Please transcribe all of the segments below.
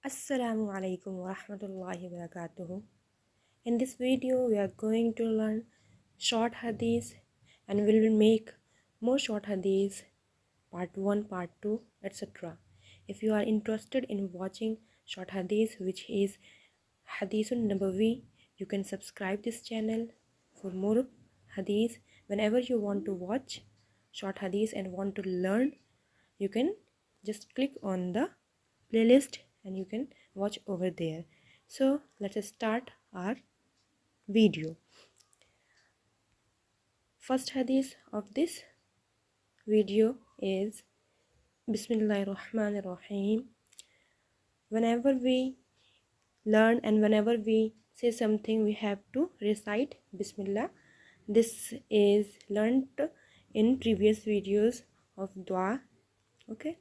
Assalamu alaikum wa rahmatullahi wa barakatuhu. In this video, we are going to learn short hadith and we will make more short hadith, part 1, part 2, etc. If you are interested in watching short hadith, which is Hadithun Nabawi, you can subscribe this channel for more hadith. Whenever you want to watch short hadith and want to learn, you can just click on the playlist and you can watch over there. So let us start our video. First hadith of this video is Bismillahir Rahmanir Rahim. Whenever we learn and whenever we say something, we have to recite Bismillah. This is learned in previous videos of dua. Okay.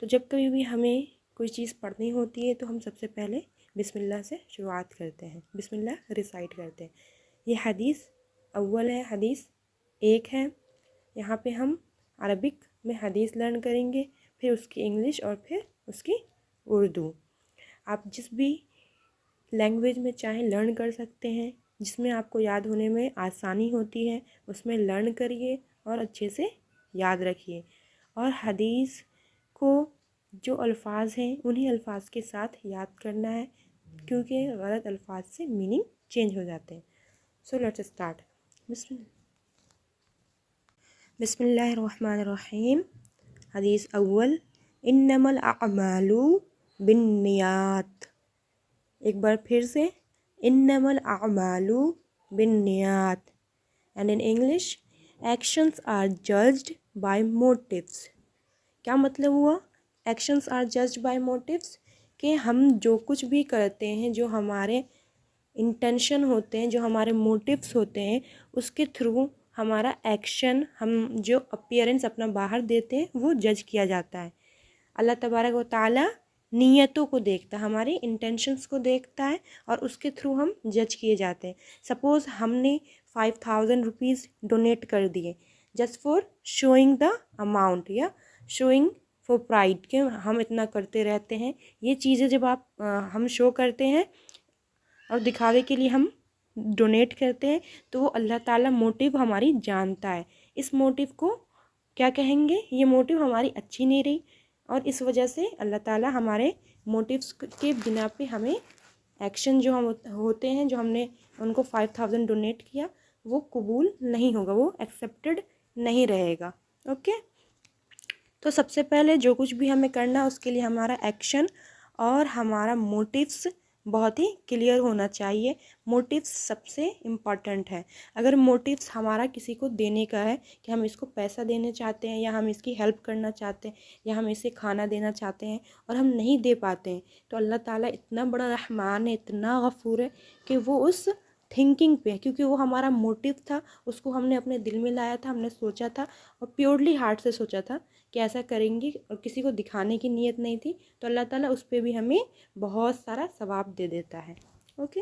तो जब कभी भी हमें कोई चीज़ पढ़नी होती है तो हम सबसे पहले बिस्मिल्लाह से शुरुआत करते हैं, बिस्मिल्लाह रिसाइट करते हैं। ये हदीस अव्वल है, हदीस एक है। यहाँ पे हम अरबिक में हदीस लर्न करेंगे, फिर उसकी इंग्लिश और फिर उसकी उर्दू। आप जिस भी लैंग्वेज में चाहें लर्न कर सकते हैं, जिसमें आपको याद होने में आसानी होती है उसमें लर्न करिए और अच्छे से याद रखिए। और हदीस को जो अल्फाज हैं उन्हीं अल्फाज के साथ याद करना है, क्योंकि गलत अल्फाज से मीनिंग चेंज हो जाते हैं। So let's start. बिस्मिल्लाहिर्रहमानिर्रहीम। हदीस अव्वल, इन्नमल अअमालु बिन्नियात। एक बार फिर से, इन्नमल अअमालु बिन्नियात। And in English, actions are judged by motives. क्या मतलब हुआ? Actions are judged by motives कि हम जो कुछ भी करते हैं, जो हमारे इंटेंशन होते हैं, जो हमारे मोटिव्स होते हैं, उसके थ्रू हमारा एक्शन, हम जो अपीयरेंस अपना बाहर देते हैं वो जज किया जाता है। अल्लाह तबारक व तआला नीयतों को देखता है, हमारी इंटेंशंस को देखता है और उसके थ्रू हम जज किए जाते हैं। सपोज़ हमने 5000 रुपीज़ डोनेट कर दिए just for showing the amount या शोइंग फॉर प्राइड के हम इतना करते रहते हैं। ये चीज़ें जब हम शो करते हैं और दिखावे के लिए हम डोनेट करते हैं तो वो अल्लाह ताला मोटिव हमारी जानता है। इस मोटिव को क्या कहेंगे? ये मोटिव हमारी अच्छी नहीं रही और इस वजह से अल्लाह ताला हमारे मोटिव्स के बिना पे हमें एक्शन जो हम होते हैं, जो हमने उनको 5000 डोनेट किया, वो कबूल नहीं होगा, वो एक्सेप्टेड नहीं रहेगा। ओके। तो सबसे पहले जो कुछ भी हमें करना है उसके लिए हमारा एक्शन और हमारा मोटिव्स बहुत ही क्लियर होना चाहिए। मोटिव्स सबसे इम्पॉर्टेंट है। अगर मोटिव्स हमारा किसी को देने का है कि हम इसको पैसा देना चाहते हैं या हम इसकी हेल्प करना चाहते हैं या हम इसे खाना देना चाहते हैं और हम नहीं दे पाते हैं, तो अल्लाह ताला इतना बड़ा रहमान है, इतना गफूर है कि वो उस थिंकिंग पे, क्योंकि वो हमारा मोटिव था, उसको हमने अपने दिल में लाया था, हमने सोचा था और प्योरली हार्ट से सोचा था कि ऐसा करेंगे और किसी को दिखाने की नीयत नहीं थी, तो अल्लाह ताला उस पर भी हमें बहुत सारा सवाब दे देता है। ओके,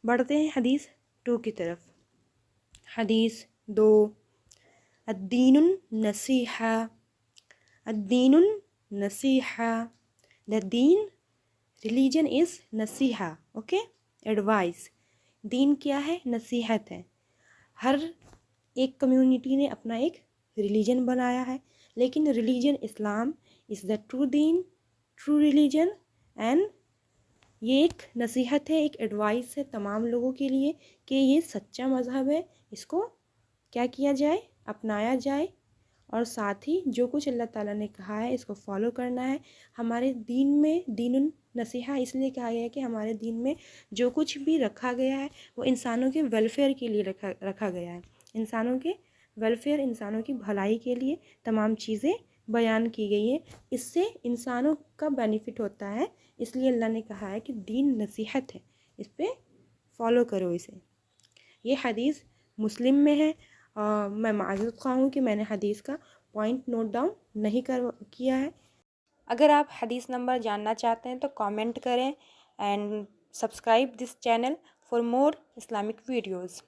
बढ़ते हैं हदीस 2 की तरफ। हदीस 2, अद्दीनुन नसीहा। अद्दीनुन नसीहा, द दीन, रिलीजन इज़ नसीहा। Okay, advice. दीन क्या है? नसीहत है। हर एक कम्युनिटी ने अपना एक रिलीजन बनाया है, लेकिन religion Islam is the true Deen, true religion. And ये एक नसीहत है, एक एडवाइस है तमाम लोगों के लिए कि ये सच्चा मज़हब है, इसको क्या किया जाए? अपनाया जाए और साथ ही जो कुछ अल्लाह ताला ने कहा है इसको फॉलो करना है। हमारे दीन में दीनुन नसीहा इसलिए कहा गया है कि हमारे दीन में जो कुछ भी रखा गया है वो इंसानों के वेलफेयर के लिए रखा गया है। इंसानों के वेलफेयर, इंसानों की भलाई के लिए तमाम चीज़ें बयान की गई है। इससे इंसानों का बेनिफिट होता है, इसलिए अल्लाह ने कहा है कि दीन नसीहत है, इस पर फॉलो करो इसे। ये हदीस मुस्लिम में है। मैं माज़रत ख़्वाह हूँ कि मैंने हदीस का पॉइंट नोट डाउन नहीं किया है। अगर आप हदीस नंबर जानना चाहते हैं तो कमेंट करें and subscribe this channel for more Islamic videos.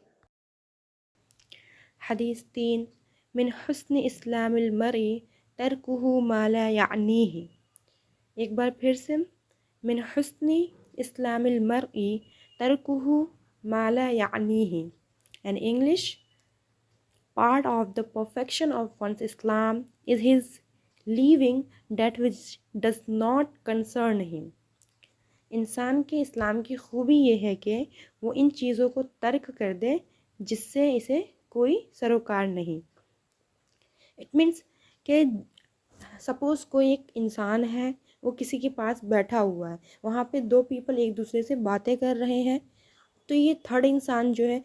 हदीस 3, मिन हुस्न इस्लामिल मरई तर्कुहु मा ला यानीही। एक बार फिर से, मिन हुस्नि इस्लामिल मर्इ तरकुहु मा ला यानीही। In English, part of the perfection of one's Islam is his leaving that which does not concern him। इंसान के इस्लाम की खूबी ये है कि वो इन चीज़ों को तर्क कर दे जिससे इसे कोई सरोकार नहीं। इट मीन्स कि सपोज़ कोई एक इंसान है, वो किसी के पास बैठा हुआ है, वहाँ पे दो पीपल एक दूसरे से बातें कर रहे हैं, तो ये थर्ड इंसान जो है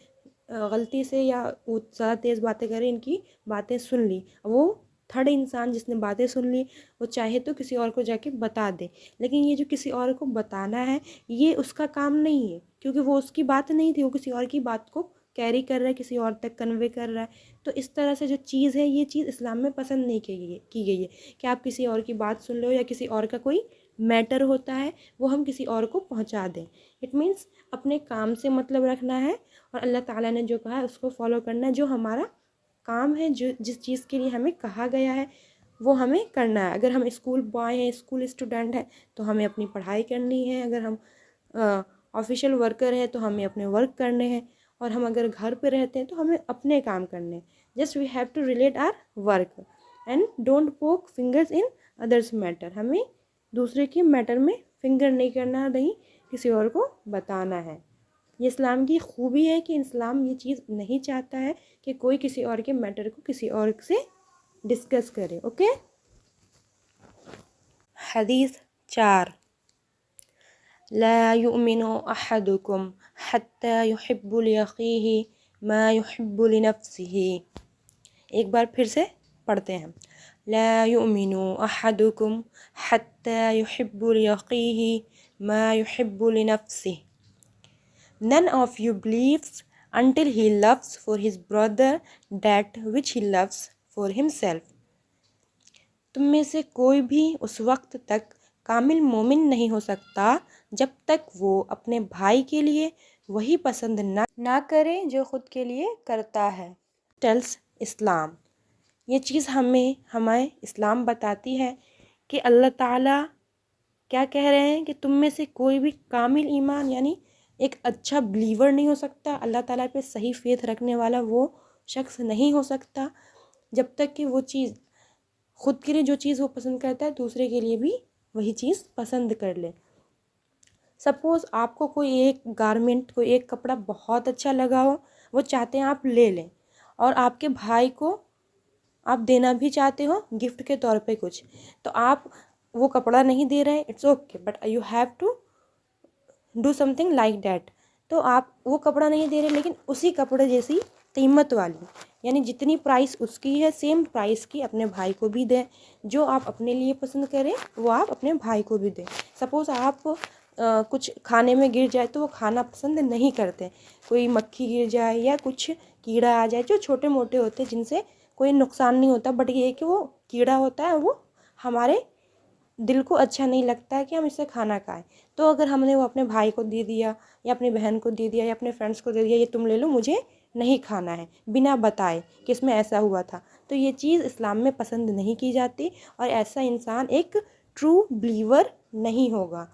गलती से या वो ज़्यादा तेज़ बातें करे, इनकी बातें सुन ली, वो थर्ड इंसान जिसने बातें सुन ली वो चाहे तो किसी और को जाके बता दे, लेकिन ये जो किसी और को बताना है ये उसका काम नहीं है, क्योंकि वो उसकी बात नहीं थी, वो किसी और की बात को कैरी कर रहा है, किसी और तक कन्वे कर रहा है। तो इस तरह से जो चीज़ है, ये चीज़ इस्लाम में पसंद नहीं की गई है कि आप किसी और की बात सुन लो या किसी और का कोई मैटर होता है वो हम किसी और को पहुंचा दें। इट मीन्स अपने काम से मतलब रखना है और अल्लाह ताला ने जो कहा है उसको फॉलो करना है। जो हमारा काम है, जो जिस चीज़ के लिए हमें कहा गया है वो हमें करना है। अगर हम स्कूल बॉय हैं, स्कूल स्टूडेंट हैं, तो हमें अपनी पढ़ाई करनी है। अगर हम ऑफिशियल वर्कर हैं तो हमें अपने वर्क करने हैं, और हम अगर घर पे रहते हैं तो हमें अपने काम करने हैं। Just we have to relate our work and don't poke fingers in others matter. हमें दूसरे के मैटर में फिंगर नहीं करना, नहीं किसी और को बताना है। ये इस्लाम की खूबी है कि इस्लाम ये चीज़ नहीं चाहता है कि कोई किसी और के मैटर को किसी और से डिस्कस करे। ओके। हदीस 4, ला युमिनु अहदुकुम हत्ता युहिब्बु लिअखीही मा युहिब्बु लिनफ्सिही। एक बार फिर से पढ़ते हैं। ला युमिनु अहदुकुम हत्ता युहिब्बु लिअखीही मा युहिब्बु लिनफ्सिही। None of you believes until he loves for his brother that which he loves for himself। तुम में से कोई भी उस वक्त तक कामिल मोमिन नहीं हो सकता जब तक वो अपने भाई के लिए वही पसंद ना करे जो ख़ुद के लिए करता है। टेल्स इस्लाम। ये चीज़ हमें इस्लाम बताती है कि अल्लाह ताला क्या कह रहे हैं कि तुम में से कोई भी कामिल ईमान यानी एक अच्छा बिलीवर नहीं हो सकता, अल्लाह ताला पे सही फेथ रखने वाला वो शख्स नहीं हो सकता जब तक कि वो चीज़ ख़ुद के लिए जो चीज़ वो पसंद करता है दूसरे के लिए भी वही चीज़ पसंद कर ले। सपोज़ आपको कोई एक गारमेंट, कोई एक कपड़ा बहुत अच्छा लगा हो, वो चाहते हैं आप ले लें, और आपके भाई को आप देना भी चाहते हो गिफ्ट के तौर पे कुछ, तो आप वो कपड़ा नहीं दे रहे हैं, it's okay, but you have to do something like that. तो आप वो कपड़ा नहीं दे रहे, लेकिन उसी कपड़े जैसी कीमत वाली, यानी जितनी प्राइस उसकी है सेम प्राइस की अपने भाई को भी दें। जो आप अपने लिए पसंद करें वो आप अपने भाई को भी दें। सपोज़ आप कुछ खाने में गिर जाए तो वो खाना पसंद नहीं करते, कोई मक्खी गिर जाए या कुछ कीड़ा आ जाए जो छोटे मोटे होते हैं जिनसे कोई नुकसान नहीं होता, बट ये है कि वो कीड़ा होता है, वो हमारे दिल को अच्छा नहीं लगता है कि हम इससे खाना खाएं। तो अगर हमने वो अपने भाई को दे दिया या अपनी बहन को दे दिया या अपने फ्रेंड्स को दे दिया, ये तुम ले लो, मुझे नहीं खाना है, बिना बताए कि इसमें ऐसा हुआ था, तो ये चीज़ इस्लाम में पसंद नहीं की जाती, और ऐसा इंसान एक ट्रू बिलीवर नहीं होगा।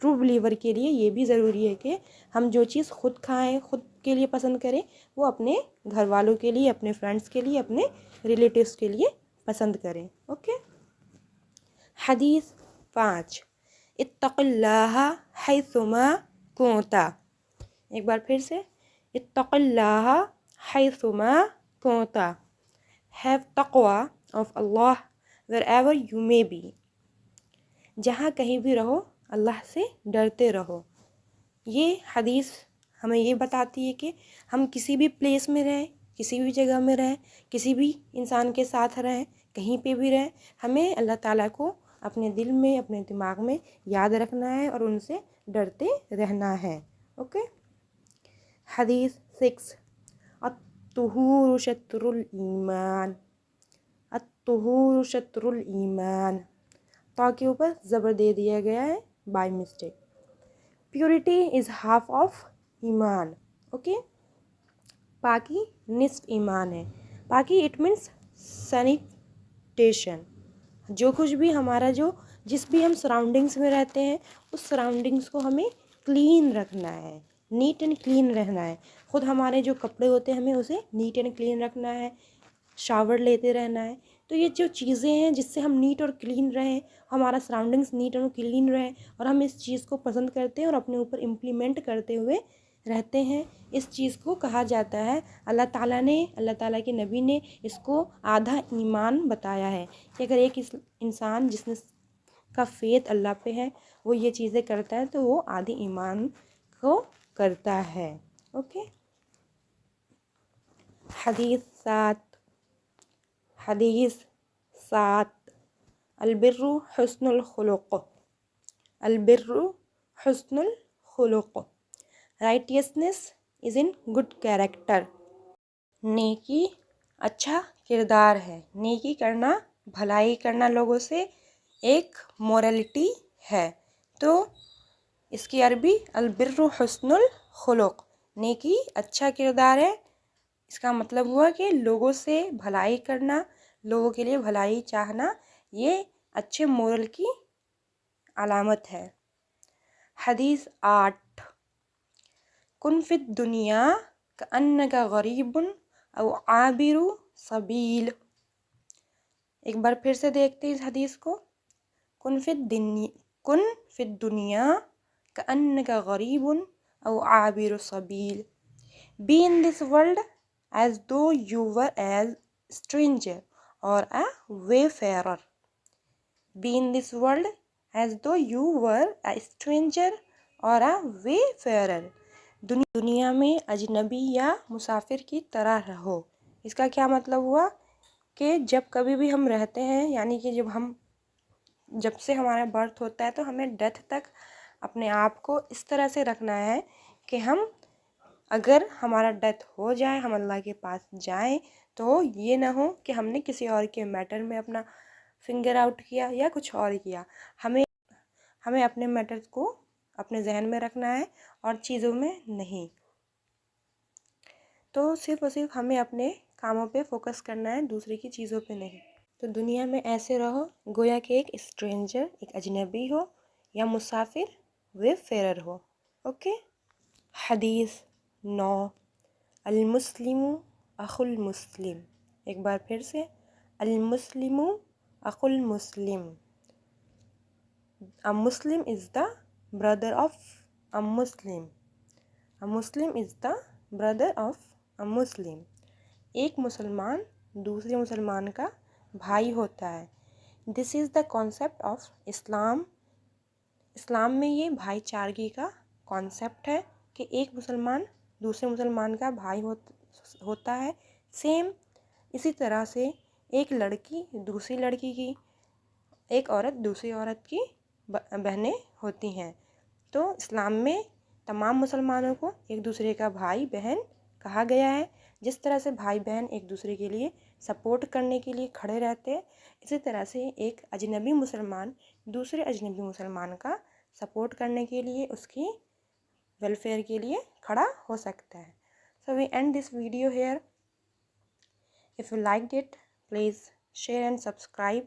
ट्रू बिलीवर के लिए ये भी ज़रूरी है कि हम जो चीज़ खुद खाएं, खुद के लिए पसंद करें, वो अपने घर वालों के लिए, अपने फ्रेंड्स के लिए, अपने रिलेटिव्स के लिए पसंद करें। ओके। हदीस 5, इत्तक़िल्लाह हैसुमा कुंता। एक बार फिर से, इत्तक़िल्लाह हैसुमा कुंता। हैव तक़वा of Allah wherever you may be. जहाँ कहीं भी रहो अल्लाह से डरते रहो। ये हदीस हमें ये बताती है कि हम किसी भी प्लेस में रहें, किसी भी जगह में रहें, किसी भी इंसान के साथ रहें, कहीं पे भी रहें, हमें अल्लाह ताला को अपने दिल में, अपने दिमाग में याद रखना है और उनसे डरते रहना है। ओके। हदीस 6, अत्तुहूरु शत्रुल ईमान। अत्तुहूरु शत्रुल ईमान, ता के ऊपर ज़बर दे दिया गया है by mistake. Purity is half of ईमान। ओके। पाकी निस्फ ईमान है। पाकी इट मीन्स सैनिटेशन। जो कुछ भी हमारा जो जिस भी हम सराउंडिंग्स में रहते हैं उस सराउंडिंग्स को हमें क्लीन रखना है, नीट एंड क्लीन रहना है। ख़ुद हमारे जो कपड़े होते हैं हमें उसे नीट एंड क्लीन रखना है, शावर लेते रहना है। तो ये जो चीज़ें हैं जिससे हम नीट और क्लीन रहें, हमारा सराउंडिंग्स नीट और क्लीन रहे और हम इस चीज़ को पसंद करते हैं और अपने ऊपर इम्प्लीमेंट करते हुए रहते हैं, इस चीज़ को कहा जाता है, अल्लाह ताला के नबी ने इसको आधा ईमान बताया है कि अगर एक इंसान जिसने का फेथ अल्लाह पे है वो ये चीज़ें करता है तो वो आधी ईमान को करता है। ओके। हदीस 7 अलबिर्रु हुस्नुल खुलुक़। अलबिर्रु हुस्नुल खुलुक़। Righteousness is in good character. नेकी अच्छा किरदार है। नेकी करना, भलाई करना लोगों से एक मोरलिटी है। तो इसकी अरबी अलबिर्रु हुस्नुल खुलुक़। नेकी अच्छा किरदार है, इसका मतलब हुआ कि लोगों से भलाई करना, लोगों के लिए भलाई चाहना, ये अच्छे मोरल की अलामत है। हदीस 8 कुन फिद दुनिया कअन्नका गरीबुन औ आबिरु सबील। एक बार फिर से देखते हैं इस हदीस को। कुन फिद दुनिया कअन्नका गरीबुन औ आबिरु सबील। Be in this world as though you were a stranger or a wayfarer. Be in this world as though you were a stranger or a wayfarer. दुनिया में अजनबी या मुसाफिर की तरह रहो। इसका क्या मतलब हुआ कि जब कभी भी हम रहते हैं, यानी कि जब से हमारा बर्थ होता है तो हमें डेथ तक अपने आप को इस तरह से रखना है कि हम अगर हमारा डेथ हो जाए, हम अल्लाह के पास जाएं, तो ये ना हो कि हमने किसी और के मैटर में अपना फिंगर आउट किया या कुछ और किया। हमें अपने मैटर्स को अपने जहन में रखना है और चीज़ों में नहीं। तो सिर्फ और सिर्फ हमें अपने कामों पे फोकस करना है, दूसरे की चीज़ों पे नहीं। तो दुनिया में ऐसे रहो गोया कि एक स्ट्रेंजर, एक अजनबी हो या मुसाफिर, वेफेरर हो। ओके। हदीस 9 अल-मुस्लिमु अखुल मुस्लिम। एक बार फिर से, अल-मुस्लिमु अखुल मुस्लिम। A Muslim is the brother of a Muslim. A Muslim is the brother of a Muslim. एक मुसलमान दूसरे मुसलमान का भाई होता है। This is the concept of Islam. Islam में ये भाईचारगी का कॉन्सेप्ट है कि एक मुसलमान दूसरे मुसलमान का भाई होता है। सेम इसी तरह से एक लड़की दूसरी लड़की की, एक औरत दूसरी औरत की बहनें होती हैं। तो इस्लाम में तमाम मुसलमानों को एक दूसरे का भाई बहन कहा गया है। जिस तरह से भाई बहन एक दूसरे के लिए सपोर्ट करने के लिए खड़े रहते हैं, इसी तरह से एक अजनबी मुसलमान दूसरे अजनबी मुसलमान का सपोर्ट करने के लिए, उसकी वेलफेयर के लिए खड़ा हो सकता है। So we end this video here. If you liked it, please share and subscribe.